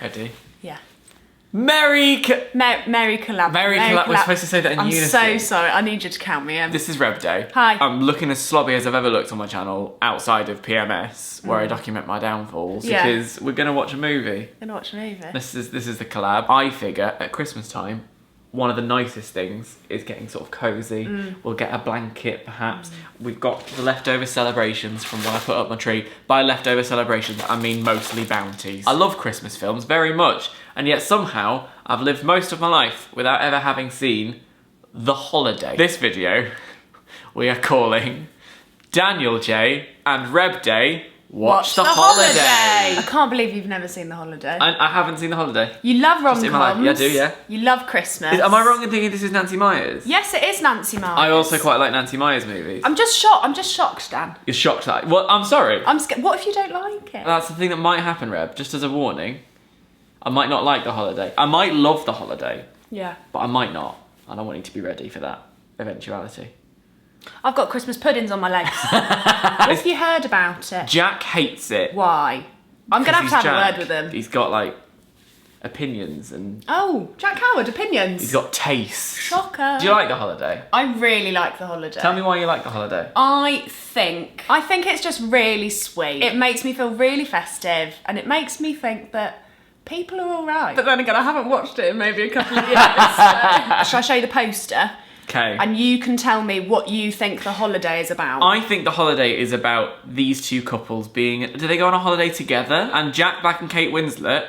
Ready? Yeah. Merry Collab. Merry Collab. We're supposed to say that in unison. I'm so sorry. I need you to count me in. This is Reb Day. Hi. I'm looking as slobby as I've ever looked on my channel outside of PMS, where I document my downfalls, because we're going to watch a movie. Gonna watch a movie. This is the collab. I figure at Christmas time, one of the nicest things is getting sort of cozy. We'll get a blanket, perhaps. We've got the leftover celebrations from when I put up my tree. By leftover celebrations, I mean mostly bounties. I love Christmas films very much, and yet somehow I've lived most of my life without ever having seen The Holiday. This video we are calling Daniel J and Reb Day Watch the Holiday. I can't believe you've never seen The Holiday. I haven't seen The Holiday. You love Just in my life. rom-coms. Yeah, I do, yeah. You love Christmas. Am I wrong in thinking this is Nancy Myers? Yes, it is Nancy Myers. I also quite like Nancy Myers movies. I'm just shocked, Dan. You're shocked that... Well, I'm sorry. I'm scared. What if you don't like it? That's the thing that might happen, Reb. Just as a warning, I might not like The Holiday. I might love The Holiday, Yeah. but I might not. And I want you to be ready for that eventuality. I've got Christmas puddings on my legs. What have you heard about it? Jack hates it. Why? I'm going to have Jack. a word with him. He's got, like, opinions and... Oh, Jack Howard, opinions. He's got taste. Shocker. Do you like The Holiday? I really like The Holiday. Tell me why you like The Holiday. I think it's just really sweet. It makes me feel really festive, and it makes me think that people are all right. But then again, I haven't watched it in maybe a couple of years. So. Shall I show you the poster? Okay. And you can tell me what you think The Holiday is about. I think The Holiday is about these two couples being... Do they go on a holiday together? And Jack Black and Kate Winslet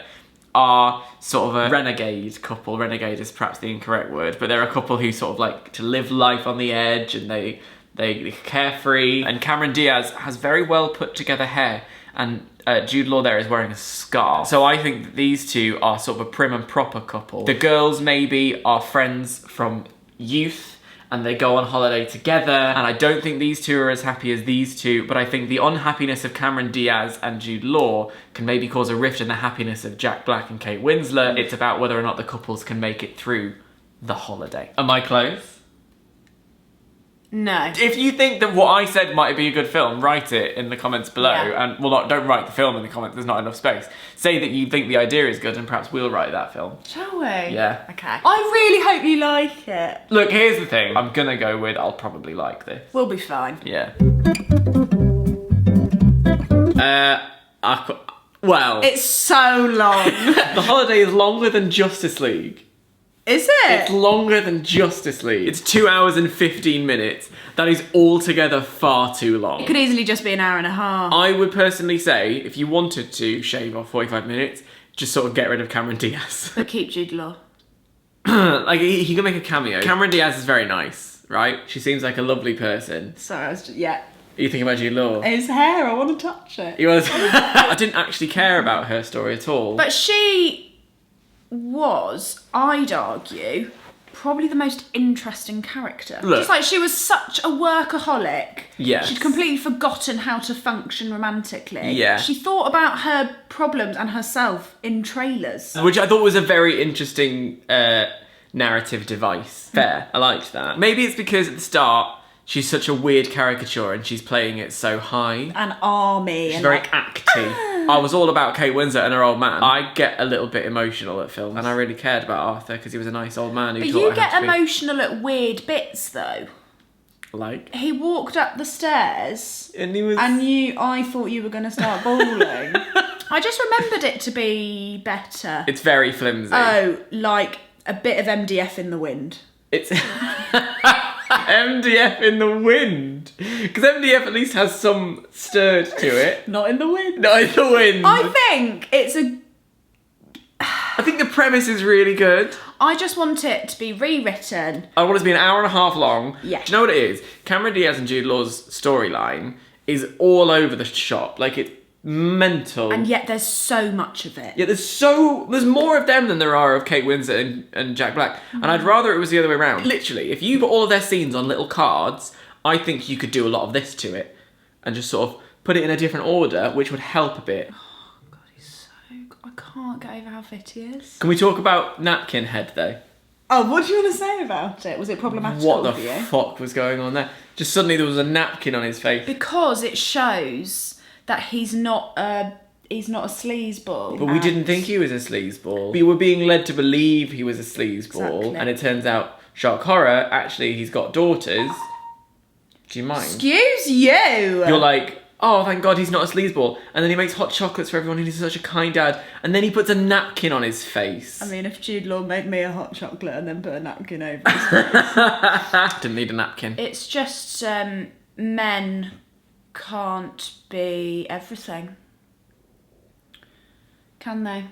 are sort of a renegade couple. Renegade is perhaps the incorrect word, but they're a couple who sort of like to live life on the edge, and they're carefree. And Cameron Diaz has very well put together hair, and Jude Law there is wearing a scarf. So I think that these two are sort of a prim and proper couple. The girls maybe are friends from youth, and they go on holiday together, and I don't think these two are as happy as these two, but I think the unhappiness of Cameron Diaz and Jude Law can maybe cause a rift in the happiness of Jack Black and Kate Winslet. It's about whether or not the couples can make it through the holiday. Am I close? No. If you think that what I said might be a good film, write it in the comments below. Yeah. And, well, don't write the film in the comments, there's not enough space. Say that you think the idea is good, and perhaps we'll write that film. Shall we? Yeah. Okay. I really hope you like it. Look, here's the thing. I'm gonna go with I'll probably like this. We'll be fine. Yeah. Well... It's so long. The Holiday is longer than Justice League. Is it? It's longer than Justice League. It's 2 hours and 15 minutes. That is altogether far too long. It could easily just be an hour and a half. I would personally say, if you wanted to shave off 45 minutes, just sort of get rid of Cameron Diaz. But keep Jude Law. Like, he can make a cameo. Cameron Diaz is very nice, right? She seems like a lovely person. Sorry, I was just, yeah. Are you thinking about Jude Law? His hair, I want to touch it. I didn't actually care about her story at all. But she was, I'd argue, probably the most interesting character. Look. Just like she was such a workaholic. Yes. She'd completely forgotten how to function romantically. Yeah. She thought about her problems and herself in trailers. Which I thought was a very interesting narrative device. Fair, I liked that. Maybe it's because at the start, she's such a weird caricature and she's playing it so high. An army. She's very acty. I was all about Kate Winslet and her old man. I get a little bit emotional at films, and I really cared about Arthur because he was a nice old man who But taught you her get how to be... emotional at weird bits though. Like? He walked up the stairs And he was... I thought you were going to start bawling. I just remembered it to be better. It's very flimsy. Oh, like a bit of MDF in the wind. It's... MDF in the wind. Because MDF at least has some stir to it. Not in the wind. Not in the wind. I think it's a... I think the premise is really good. I just want it to be rewritten. I want it to be an hour and a half long. Yeah. Do you know what it is? Cameron Diaz and Jude Law's storyline is all over the shop. Like, it's mental. And yet there's so much of it. Yeah, there's more of them than there are of Kate Winslet and Jack Black. And I'd rather it was the other way around. Literally, if you put all of their scenes on little cards, I think you could do a lot of this to it. And just sort of put it in a different order, which would help a bit. Oh, God, he's so... I can't get over how fit he is. Can we talk about Napkin Head, though? Oh, what do you want to say about it? Was it problematic What the for you? fuck was going on there? Just suddenly there was a napkin on his face. Because it shows that he's not a he's not a sleazeball. But we didn't think he was a sleazeball. We were being led to believe he was a sleazeball. Exactly. And it turns out, shock horror, actually he's got daughters. Do you mind? Excuse you! You're like, oh, thank God he's not a sleazeball. And then he makes hot chocolates for everyone and he's such a kind dad. And then he puts a napkin on his face. I mean, if Jude Law made me a hot chocolate and then put a napkin over his face. Didn't need a napkin. It's just men can't be everything. Can they?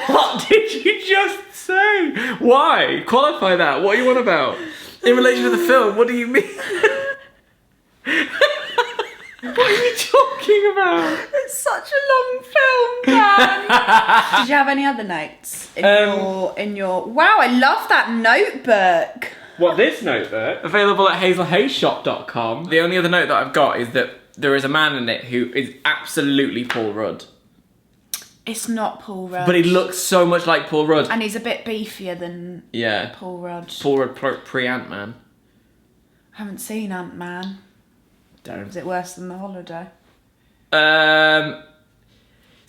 What did you just say? Why? Qualify that. What are you on about? In relation to the film, what do you mean? What are you talking about? It's such a long film, Dan. Did you have any other notes in your? Wow, I love that notebook. What, this notebook? Available at hazelhayshop.com. The only other note that I've got is that there is a man in it who is absolutely Paul Rudd. It's not Paul Rudd. But he looks so much like Paul Rudd. And he's a bit beefier than Paul Rudd. Paul Rudd pre-Ant-Man. I haven't seen Ant-Man. Don't. Is it worse than The Holiday?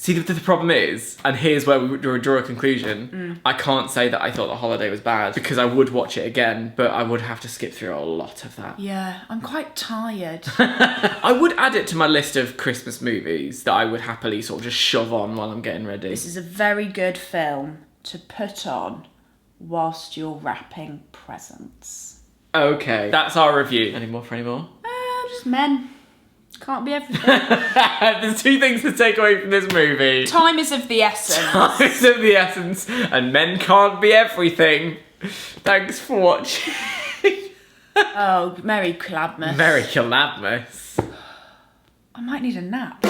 See, the problem is, and here's where we draw a conclusion, I can't say that I thought The Holiday was bad, because I would watch it again, but I would have to skip through a lot of that. Yeah, I'm quite tired. I would add it to my list of Christmas movies that I would happily sort of just shove on while I'm getting ready. This is a very good film to put on whilst you're wrapping presents. Okay, that's our review. Any more? Just men. Can't be everything. There's two things to take away from this movie. Time is of the essence. Time is of the essence, and men can't be everything. Thanks for watching. Oh, Merry COLLABMAS. Merry COLLABMAS. I might need a nap.